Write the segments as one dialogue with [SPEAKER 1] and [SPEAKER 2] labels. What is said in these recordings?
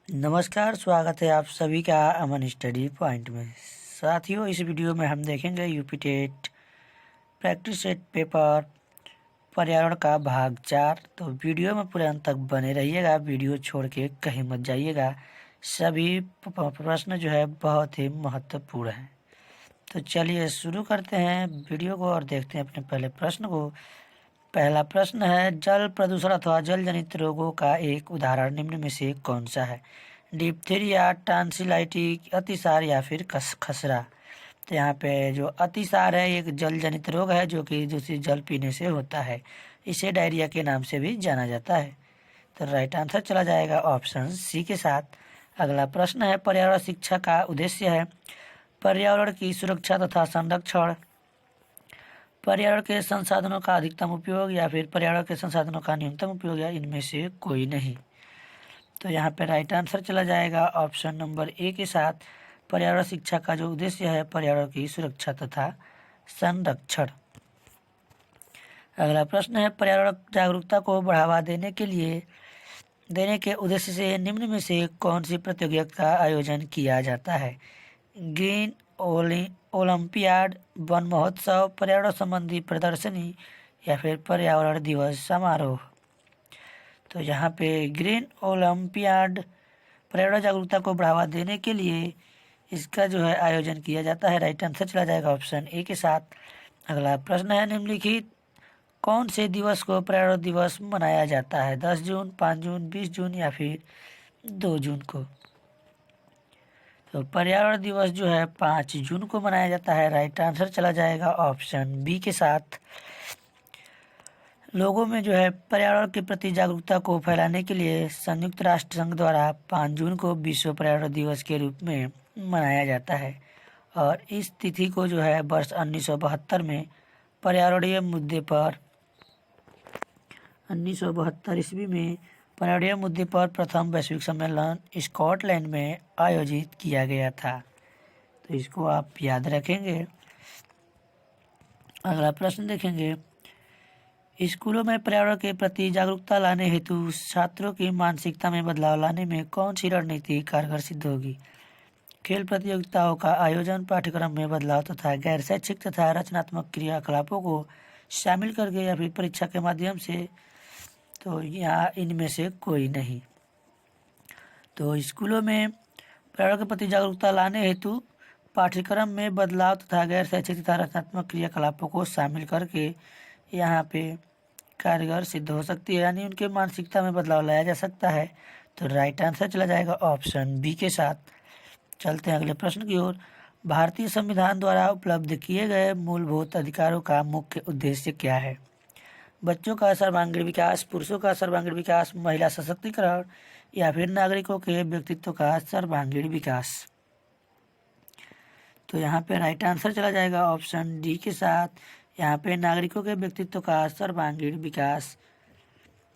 [SPEAKER 1] नमस्कार, स्वागत है आप सभी का अमन स्टडी पॉइंट में। साथियों, इस वीडियो में हम देखेंगे UP TET practice set paper पर्यावरण का भाग 4। तो वीडियो में पूरे अंत तक बने रहिएगा, वीडियो छोड़ के कहीं मत जाइएगा। सभी प्रश्न जो है बहुत ही महत्वपूर्ण है। तो चलिए शुरू करते हैं वीडियो को और देखते हैं अपने पहले प्रश्न को। पहला प्रश्न है, जल प्रदूषण अथवा जल जनित रोगों का एक उदाहरण निम्न में से कौन सा है? डिप्थीरिया, टांसिलाइटिस, अतिसार या फिर खसरा। तो यहाँ पे जो अतिसार है एक जल जनित रोग है जो कि दूषित जल पीने से होता है। इसे डायरिया के नाम से भी जाना जाता है। तो राइट आंसर चला जाएगा ऑप्शन सी के साथ। अगला प्रश्न है, पर्यावरण शिक्षा का उद्देश्य है पर्यावरण की सुरक्षा तथा संरक्षण, पर्यावरण के संसाधनों का अधिकतम उपयोग या फिर पर्यावरण के संसाधनों का न्यूनतम उपयोग या इनमें से कोई नहीं। तो यहाँ पे राइट आंसर चला जाएगा ऑप्शन नंबर ए के साथ। पर्यावरण शिक्षा का जो उद्देश्य है पर्यावरण की सुरक्षा तथा संरक्षण। अगला प्रश्न है, पर्यावरण जागरूकता को बढ़ावा देने के उद्देश्य से निम्न में से कौन सी प्रतियोगिता का आयोजन किया जाता है? ग्रीन ओलंपियाड, वन महोत्सव, पर्यावरण संबंधी प्रदर्शनी या फिर पर्यावरण दिवस समारोह। तो यहाँ पे ग्रीन ओलंपियाड पर्यावरण जागरूकता को बढ़ावा देने के लिए इसका जो है आयोजन किया जाता है। राइट आंसर चला जाएगा ऑप्शन ए के साथ। अगला प्रश्न है, निम्नलिखित कौन से दिवस को पर्यावरण दिवस मनाया जाता है? 10 जून, 5 जून, 20 जून या फिर 2 जून को? तो पर्यावरण दिवस जो है 5 जून को मनाया जाता है। राइट आंसर चला जाएगा ऑप्शन बी के साथ। लोगों में जो है पर्यावरण के प्रति जागरूकता को फैलाने के लिए संयुक्त राष्ट्र संघ द्वारा 5 जून को विश्व पर्यावरण दिवस के रूप में मनाया जाता है और इस तिथि को जो है वर्ष 1972 में पर्यावरणीय मुद्दे पर 1972 ईस्वी में पर्यावरणीय मुद्दे पर प्रथम वैश्विक सम्मेलन स्कॉटलैंड में आयोजित किया गया था। तो इसको आप याद रखेंगे। अगला प्रश्न देखेंगे, स्कूलों में पर्यावरण के प्रति जागरूकता लाने हेतु छात्रों की मानसिकता में बदलाव लाने में कौन सी रणनीति कारगर सिद्ध होगी? खेल प्रतियोगिताओं का आयोजन, पाठ्यक्रम में बदलाव तथा गैर शैक्षिक तथा रचनात्मक क्रियाकलापों को शामिल करके या फिर परीक्षा के माध्यम से? तो यहाँ इनमें से कोई नहीं। तो स्कूलों में पर्यावरण के प्रति जागरूकता लाने हेतु पाठ्यक्रम में बदलाव तथा गैर शैक्षिक तथा रचनात्मक क्रियाकलापों को शामिल करके यहाँ पे कारगर सिद्ध हो सकती है, यानी उनके मानसिकता में बदलाव लाया जा सकता है। तो राइट आंसर चला जाएगा ऑप्शन बी के साथ। चलते हैं अगले प्रश्न की ओर। भारतीय संविधान द्वारा उपलब्ध किए गए मूलभूत अधिकारों का मुख्य उद्देश्य क्या है? बच्चों का सर्वांगीण विकास, पुरुषों का सर्वांगीण विकास, महिला सशक्तिकरण या फिर नागरिकों के व्यक्तित्व का सर्वांगीण विकास? तो यहाँ पे राइट आंसर चला जाएगा ऑप्शन डी के साथ। यहाँ पे नागरिकों के व्यक्तित्व का सर्वांगीण विकास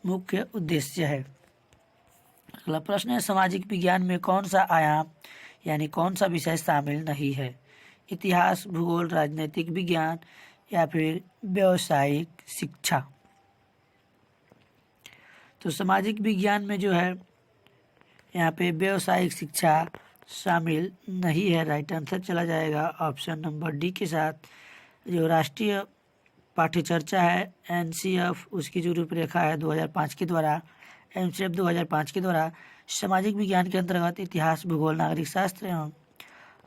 [SPEAKER 1] मुख्य उद्देश्य है। अगला प्रश्न है, सामाजिक विज्ञान में कौन सा आयाम यानी कौन सा विषय शामिल नहीं है? इतिहास, भूगोल, राजनीतिक विज्ञान या फिर व्यावसायिक शिक्षा? तो सामाजिक विज्ञान में जो है यहाँ पे व्यावसायिक शिक्षा शामिल नहीं है। राइट आंसर चला जाएगा ऑप्शन नंबर डी के साथ। जो राष्ट्रीय पाठ्य चर्चा है एनसीएफ, उसकी जो रूपरेखा है 2005 के द्वारा, एनसीएफ 2005 के द्वारा सामाजिक विज्ञान के अंतर्गत इतिहास, भूगोल, नागरिक शास्त्र एवं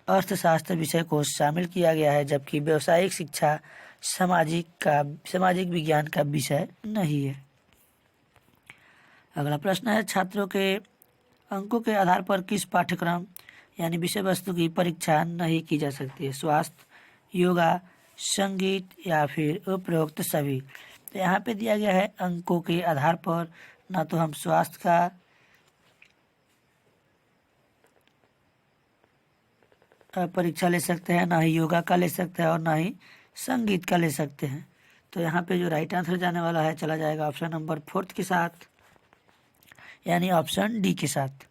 [SPEAKER 1] अर्थशास्त्र विषय को शामिल किया गया है, जबकि व्यावसायिक शिक्षा सामाजिक विज्ञान का विषय नहीं है। अगला प्रश्न है, छात्रों के अंकों के आधार पर किस पाठ्यक्रम यानी विषय वस्तु की परीक्षा नहीं की जा सकती है? स्वास्थ्य, योगा, संगीत या फिर उपरोक्त सभी? तो यहाँ पे दिया गया है अंकों के आधार पर। ना तो हम स्वास्थ्य का परीक्षा ले सकते हैं, ना ही योगा का ले सकते हैं और ना ही संगीत का ले सकते हैं। तो यहाँ पे जो राइट आंसर जाने वाला है चला जाएगा ऑप्शन नंबर 4 के साथ, यानी ऑप्शन डी के साथ।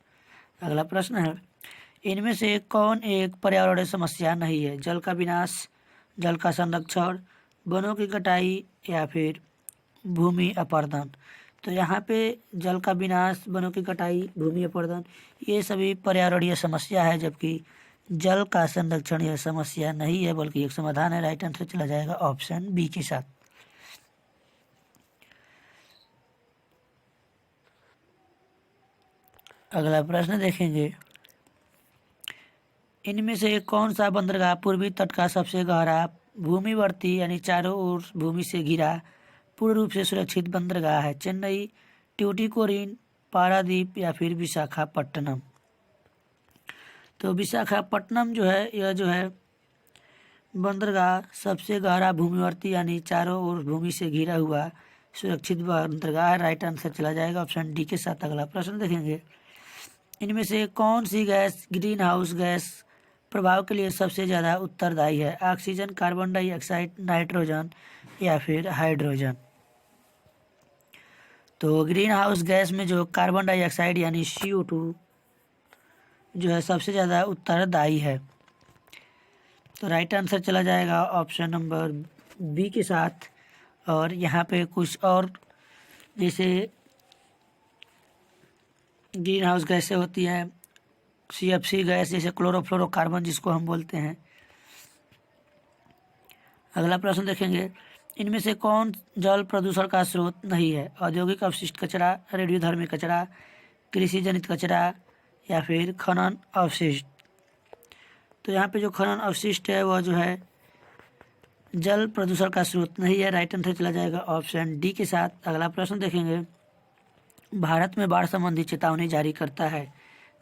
[SPEAKER 1] अगला प्रश्न है, इनमें से कौन एक पर्यावरणीय समस्या नहीं है? जल का विनाश, जल का संरक्षण, वनों की कटाई या फिर भूमि अपरदन? तो यहाँ पे जल का विनाश, वनों की कटाई, भूमि अपरदन, ये सभी पर्यावरणीय समस्या है, जबकि जल का संरक्षण यह समस्या नहीं है बल्कि एक समाधान है। राइट आंसर चला जाएगा ऑप्शन बी के साथ। अगला प्रश्न देखेंगे, इनमें से कौन सा बंदरगाह पूर्वी तट का सबसे गहरा भूमिवर्ती यानी चारों ओर भूमि से घिरा पूर्ण रूप से सुरक्षित बंदरगाह है? चेन्नई, ट्यूटिकोरिन, पारादीप या फिर विशाखापट्टनम? तो विशाखापट्टनम जो है, यह जो है बंदरगाह सबसे गहरा भूमिवर्ती यानी चारों ओर भूमि से घिरा हुआ सुरक्षित बंदरगाह है। राइट आंसर चला जाएगा ऑप्शन डी के साथ। अगला प्रश्न देखेंगे, इनमें से कौन सी गैस ग्रीन हाउस गैस प्रभाव के लिए सबसे ज़्यादा उत्तरदायी है? ऑक्सीजन, कार्बन डाइऑक्साइड, नाइट्रोजन या फिर हाइड्रोजन? तो ग्रीन हाउस गैस में जो कार्बन डाइऑक्साइड यानी CO2 जो है सबसे ज़्यादा उत्तरदायी है। तो राइट आंसर चला जाएगा ऑप्शन नंबर बी के साथ। और यहाँ पे कुछ और जैसे ग्रीन हाउस गैसें होती हैं, CFC गैस, जैसे क्लोरोफ्लोरोकार्बन जिसको हम बोलते हैं। अगला प्रश्न देखेंगे, इनमें से कौन जल प्रदूषण का स्रोत नहीं है? औद्योगिक अपशिष्ट कचरा, रेडियोधर्मी कचरा, कृषि जनित कचरा या फिर खनन अवशिष्ट? तो यहाँ पे जो खनन अवशिष्ट है वह जो है जल प्रदूषण का स्रोत नहीं है। राइट आंसर चला जाएगा ऑप्शन डी के साथ। अगला प्रश्न देखेंगे, भारत में बाढ़ संबंधी चेतावनी जारी करता है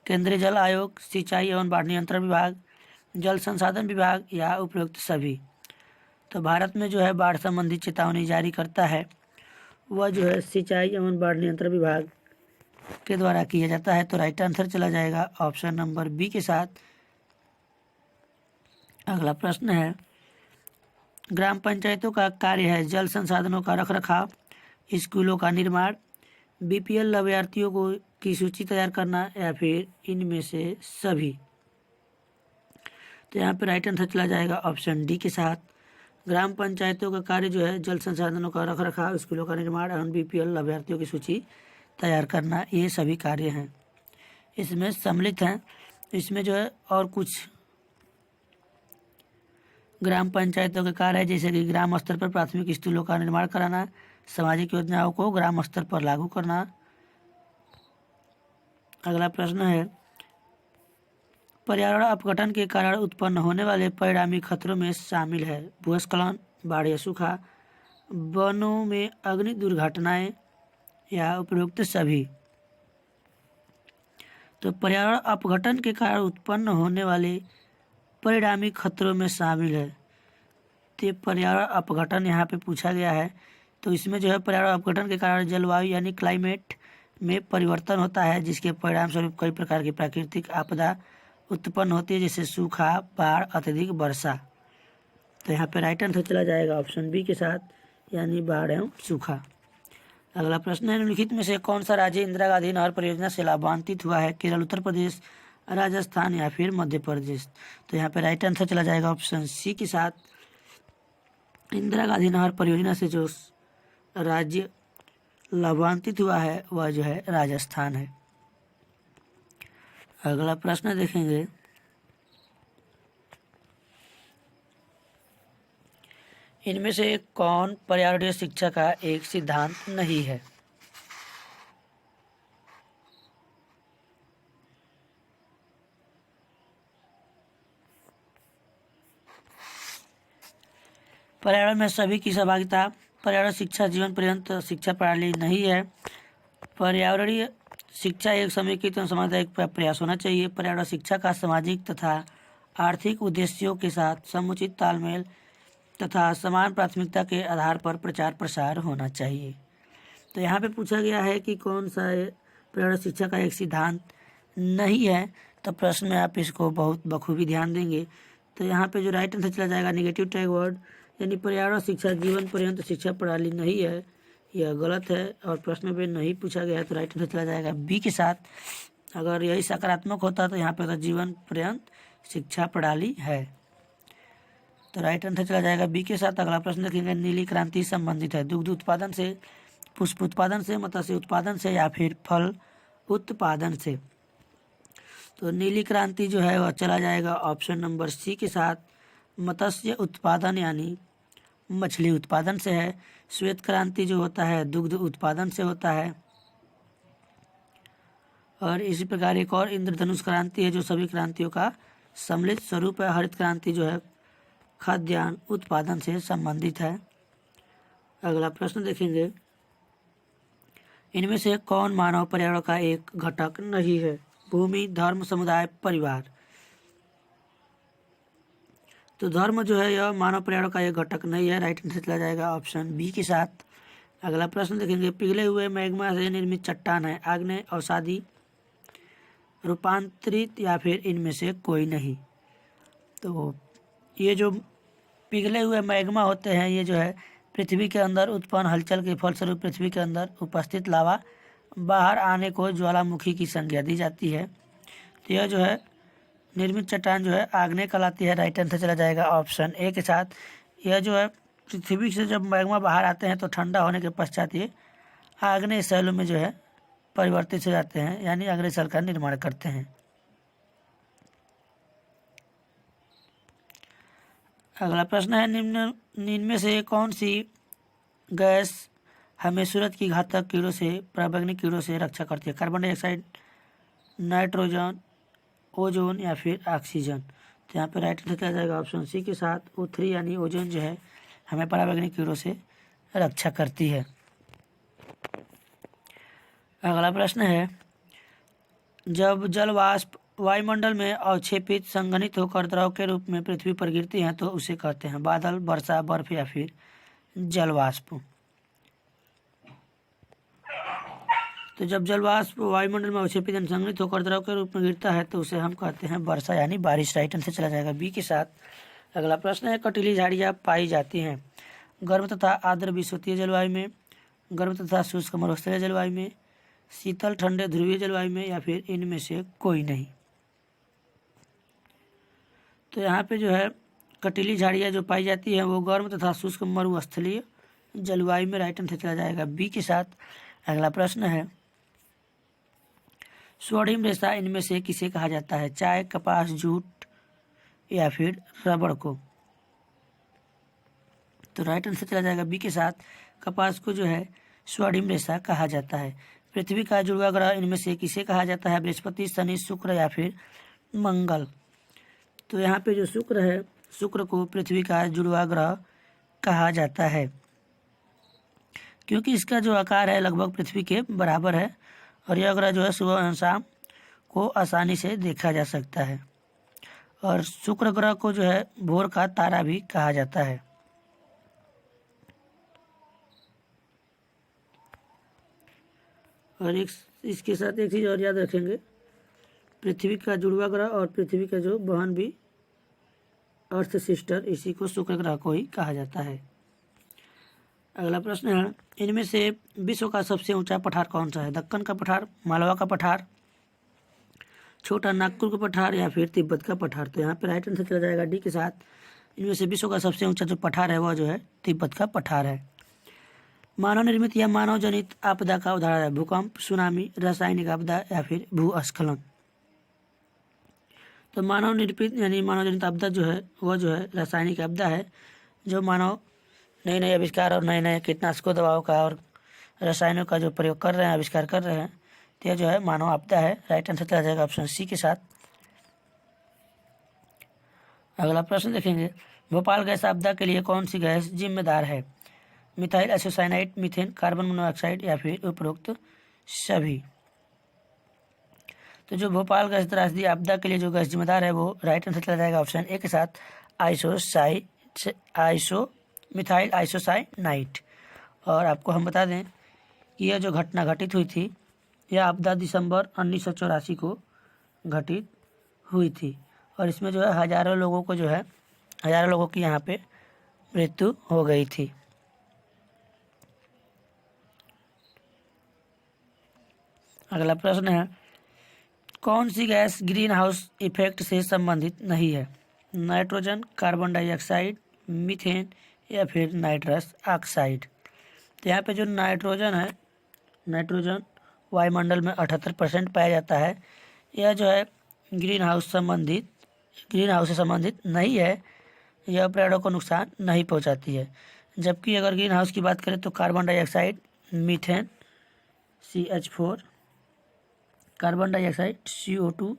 [SPEAKER 1] केंद्रीय जल आयोग, सिंचाई एवं बाढ़ नियंत्रण विभाग, जल संसाधन विभाग या उपयुक्त सभी? तो भारत में जो है बाढ़ संबंधी चेतावनी जारी करता है वह जो है सिंचाई एवं बाढ़ नियंत्रण विभाग के द्वारा किया जाता है। तो राइट आंसर चला जाएगा ऑप्शन नंबर बी के साथ। अगला प्रश्न है, ग्राम पंचायतों का कार्य है जल संसाधनों का रखरखाव, स्कूलों का निर्माण, BPL लाभार्थियों को की सूची तैयार करना या फिर इनमें से सभी? तो यहाँ पे राइट आंसर चला जाएगा ऑप्शन डी के साथ। ग्राम पंचायतों का कार्य जो है जल संसाधनों का रखरखाव, स्कूलों का निर्माण और BPL लाभार्थियों की सूची तैयार करना, ये सभी कार्य हैं इसमें सम्मिलित हैं। इसमें जो है और कुछ ग्राम पंचायतों के कार्य है, जैसे कि ग्राम स्तर पर प्राथमिक स्कूलों का निर्माण कराना, सामाजिक योजनाओं को ग्राम स्तर पर लागू करना। अगला प्रश्न है, पर्यावरण अपघटन के कारण उत्पन्न होने वाले परिणामी खतरों में शामिल है भूस्खलन, बाढ़ या सूखा, वनों में अग्नि दुर्घटनाएं या उपयुक्त सभी? तो पर्यावरण अपघटन के कारण उत्पन्न होने वाले परिणामी खतरों में शामिल है। तो पर्यावरण अपघटन यहाँ पे पूछा गया है, तो इसमें जो है पर्यावरण अपघटन के कारण जलवायु यानी क्लाइमेट में परिवर्तन होता है, जिसके परिणाम स्वरूप कई प्रकार की प्राकृतिक आपदा उत्पन्न होती है, जैसे सूखा, बाढ़, अत्यधिक वर्षा। तो यहाँ पे राइट आंसर चला जाएगा ऑप्शन बी के साथ, यानी बाढ़ एवं सूखा। अगला प्रश्न है, निम्नलिखित में से कौन सा राज्य इंदिरा गांधी नहर परियोजना से लाभान्वित हुआ है? केरल, उत्तर प्रदेश, राजस्थान या फिर मध्य प्रदेश? तो यहाँ पे राइट आंसर चला जाएगा ऑप्शन सी के साथ। इंदिरा गांधी नहर परियोजना से जो राज्य लाभान्वित हुआ है वह जो है राजस्थान है। अगला प्रश्न देखेंगे, इनमें से कौन पर्यावरणीय शिक्षा का एक सिद्धांत नहीं है? पर्यावरण में सभी की सहभागिता, पर्यावरण शिक्षा जीवन पर्यंत शिक्षा प्रणाली नहीं है, पर्यावरणीय शिक्षा एक समेकित एवं सामुदायिक प्रयास होना चाहिए, पर्यावरण शिक्षा का सामाजिक तथा आर्थिक उद्देश्यों के साथ समुचित तालमेल तथा समान प्राथमिकता के आधार पर प्रचार प्रसार होना चाहिए। तो यहाँ पे पूछा गया है कि कौन सा पर्यावरण शिक्षा का एक सिद्धांत नहीं है, तो प्रश्न में आप इसको बहुत बखूबी ध्यान देंगे। तो यहाँ पे जो राइट आंसर चला जाएगा नेगेटिव टैग वर्ड, यानी पर्यावरण शिक्षा जीवन पर्यंत शिक्षा प्रणाली नहीं है, यह गलत है और प्रश्न में नहीं पूछा गया है। तो राइट आंसर चला जाएगा बी के साथ। अगर यही सकारात्मक होता तो यहाँ पे तो जीवन पर्यंत शिक्षा प्रणाली है। तो राइट आंसर चला जाएगा बी के साथ। अगला प्रश्न देखेंगे, नीली क्रांति संबंधित है दुग्ध उत्पादन से, पुष्प उत्पादन से, मत्स्य उत्पादन से या फिर फल उत्पादन से। तो नीली क्रांति जो है वह चला जाएगा ऑप्शन नंबर सी के साथ, मत्स्य उत्पादन यानी मछली उत्पादन से है। श्वेत क्रांति जो होता है दुग्ध उत्पादन से होता है। और इसी प्रकार एक और इंद्रधनुष क्रांति है जो सभी क्रांतियों का सम्मिलित स्वरूप है। हरित क्रांति जो है खाद्यान्न उत्पादन से संबंधित है। अगला प्रश्न देखेंगे, इनमें से कौन मानव पर्यावरण का एक घटक नहीं है? भूमि, धर्म, समुदाय, परिवार। तो धर्म जो है यह मानव पर्यावरण का एक घटक नहीं है। राइट आंसर चला जाएगा ऑप्शन बी के साथ। अगला प्रश्न देखेंगे, पिघले हुए मैग्मा से निर्मित चट्टान है, आग्नेय, अवसादी, रूपांतरित या फिर इनमें से कोई नहीं। तो ये जो पिघले हुए मैग्मा होते हैं ये जो है पृथ्वी के अंदर उत्पन्न हलचल के फलस्वरूप पृथ्वी के अंदर उपस्थित लावा बाहर आने को ज्वालामुखी की संज्ञा दी जाती है। तो यह जो है निर्मित चट्टान जो है आग्नेय कहलाती है। राइट आंसर चला जाएगा ऑप्शन ए के साथ। यह जो है पृथ्वी से जब मैग्मा बाहर आते हैं तो ठंडा होने के पश्चात ये आग्नेय शैलों में जो है परिवर्तित हो जाते हैं, यानी आग्नेय शैल का निर्माण करते हैं। अगला प्रश्न है, निम्न में से कौन सी गैस हमें सूरज की घातक कीड़ों से, पराबैंगनी कीड़ों से रक्षा करती है? कार्बन डाइऑक्साइड, नाइट्रोजन, ओजोन या फिर ऑक्सीजन। तो यहाँ पे राइट आंसर किया जाएगा ऑप्शन सी के साथ, O3 यानी ओजोन जो है हमें पराबैंगनी कीड़ों से रक्षा करती है। अगला प्रश्न है, जब जल वाष्प वायुमंडल में अवक्षेपित संघनित होकर द्रव के रूप में पृथ्वी पर गिरती हैं तो उसे कहते हैं बादल, वर्षा, बर्फ या फिर जल वाष्प। तो जब जल वाष्प वायुमंडल में अवक्षेपित संघनित होकर द्रव के रूप में गिरता है तो उसे हम कहते हैं वर्षा यानी बारिश। राइट आंसर चला जाएगा बी के साथ। अगला प्रश्न है, कटीली झाड़ियाँ पाई जाती हैं गर्म तथा आर्द्र विषुवतीय जलवायु में, गर्म तथा शुष्क मरुस्थलीय जलवायु में, शीतल ठंडे ध्रुवीय जलवायु में या फिर इनमें से कोई नहीं। तो यहाँ पे जो है कटीली झाड़ियाँ जो पाई जाती हैं वो गर्म तथा शुष्क मरुस्थलीय जलवायु में। राइट आंसर चला जाएगा बी के साथ। अगला प्रश्न है, स्वर्णिम रेशा इनमें से किसे कहा जाता है? चाय, कपास, जूट या फिर रबड़ को? तो राइट आंसर चला जाएगा बी के साथ, कपास को जो है स्वर्णिम रेशा कहा जाता है। पृथ्वी का जुड़वा ग्रह इनमें से किसे कहा जाता है? बृहस्पति, शनि, शुक्र या फिर मंगल? तो यहाँ पे जो शुक्र है, शुक्र को पृथ्वी का जुड़वा ग्रह कहा जाता है क्योंकि इसका जो आकार है लगभग पृथ्वी के बराबर है और यह ग्रह जो है सुबह और शाम को आसानी से देखा जा सकता है। और शुक्र ग्रह को जो है भोर का तारा भी कहा जाता है। और एक इसके साथ एक चीज़ और याद रखेंगे, पृथ्वी का जुड़वा ग्रह और पृथ्वी का जो बहन भी अर्थ सिस्टर, इसी को शुक्र ग्रह को ही कहा जाता है। अगला प्रश्न है, इनमें से विश्व का सबसे ऊंचा पठार कौन सा है? दक्कन का पठार, मालवा का पठार, छोटा नागपुर का पठार या फिर तिब्बत का पठार? तो यहाँ पे राइट आंसर चला जाएगा डी के साथ। इनमें से विश्व का सबसे ऊंचा जो पठार है वह जो है तिब्बत का पठार है। मानव निर्मित या मानव जनित आपदा का उदाहरण है भूकंप, सुनामी, रासायनिक आपदा या फिर भूस्खलन? तो मानव निर्मित यानी मानव जनित आपदा जो है वह जो है रासायनिक आपदा है, जो मानव नए नए आविष्कार और नए नए कीटनाशकों, दवाओं का और रसायनों का जो प्रयोग कर रहे हैं, आविष्कार कर रहे हैं, तो यह जो है मानव आपदा है। राइट आंसर चला जाएगा ऑप्शन सी के साथ। अगला प्रश्न देखेंगे, भोपाल गैस आपदा के लिए कौन सी गैस जिम्मेदार है? Methyl isocyanide, methane, carbon monoxide या फिर उपरोक्त सभी? तो जो भोपाल गैस त्रासदी आपदा के लिए जो गैस जिम्मेदार है वो राइट आंसर चला जाएगा ऑप्शन ए के साथ, मिथाइल आइसोसाइनाइड। और आपको हम बता दें कि यह जो घटना घटित हुई थी यह आपदा दिसंबर 1984 को घटित हुई थी और इसमें जो है हजारों लोगों की यहाँ पे मृत्यु हो गई थी। अगला प्रश्न है, कौन सी गैस ग्रीन हाउस इफेक्ट से संबंधित नहीं है? नाइट्रोजन, कार्बन डाइऑक्साइड, मीथेन या फिर नाइट्रस ऑक्साइड? तो यहाँ पे जो नाइट्रोजन है, नाइट्रोजन वायुमंडल में 78% पाया जाता है। यह जो है ग्रीन हाउस से संबंधित नहीं है, यह पर्यावरण को नुकसान नहीं पहुंचाती है। जबकि अगर ग्रीन हाउस की बात करें तो carbon dioxide, methane CH4, carbon dioxide CO2,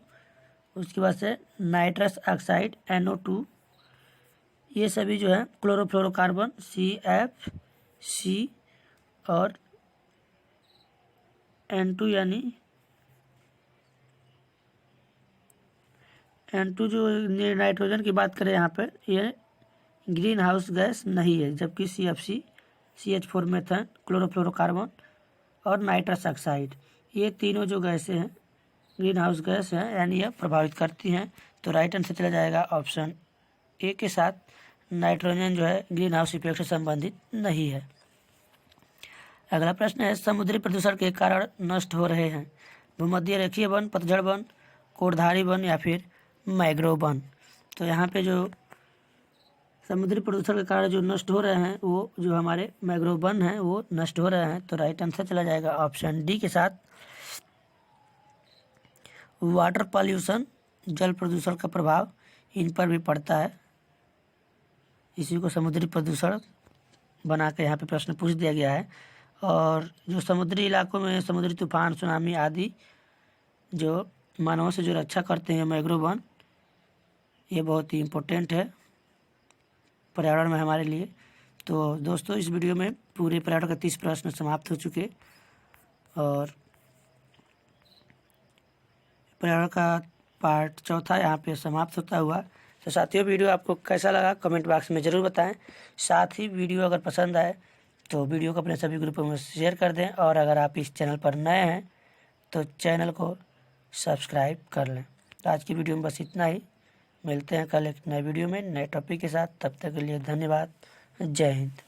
[SPEAKER 1] उसके बाद से नाइट्रस ऑक्साइड NO2, ये सभी जो है क्लोरोफ्लोरोकार्बन CFC और N2 यानी N2 जो नाइट्रोजन की बात करें यहाँ पर, ये ग्रीन हाउस गैस नहीं है। जबकि CFC, CH4, मेथेन, क्लोरोफ्लोरोकार्बन और नाइट्रस ऑक्साइड, ये तीनों जो गैसें हैं ग्रीन हाउस गैस हैं, यानी यह प्रभावित करती हैं। तो राइट आंसर चला जाएगा ऑप्शन ए के साथ, नाइट्रोजन जो है ग्रीन हाउस इफेक्ट से संबंधित नहीं है। अगला प्रश्न है, समुद्री प्रदूषण के कारण नष्ट हो रहे हैं भूमध्य रेखीय वन, पतझड़ वन, कोटधारी वन या फिर मैंग्रोव वन। तो यहाँ पे जो समुद्री प्रदूषण के कारण जो नष्ट हो रहे हैं वो जो हमारे मैंग्रोव वन हैं वो नष्ट हो रहे हैं। तो राइट आंसर चला जाएगा ऑप्शन डी के साथ, वाटर पॉल्यूशन, जल प्रदूषण का प्रभाव इन पर भी पड़ता है। इसी को समुद्री प्रदूषण बना के यहाँ पे प्रश्न पूछ दिया गया है। और जो समुद्री इलाकों में समुद्री तूफान, सुनामी आदि जो मानवों से जो रक्षा करते हैं मैंग्रोव वन, ये बहुत ही इम्पोर्टेंट है पर्यावरण में हमारे लिए। तो दोस्तों इस वीडियो में पूरे पर्यावरण के 30 प्रश्न समाप्त हो चुके और पर्यावरण का पार्ट चौथा यहाँ पे समाप्त होता हुआ। तो साथियों वीडियो आपको कैसा लगा कमेंट बॉक्स में ज़रूर बताएं। साथ ही वीडियो अगर पसंद आए तो वीडियो को अपने सभी ग्रुपों में शेयर कर दें और अगर आप इस चैनल पर नए हैं तो चैनल को सब्सक्राइब कर लें। तो आज की वीडियो में बस इतना ही, मिलते हैं कल एक नए वीडियो में नए टॉपिक के साथ। तब तक के लिए धन्यवाद। जय हिंद।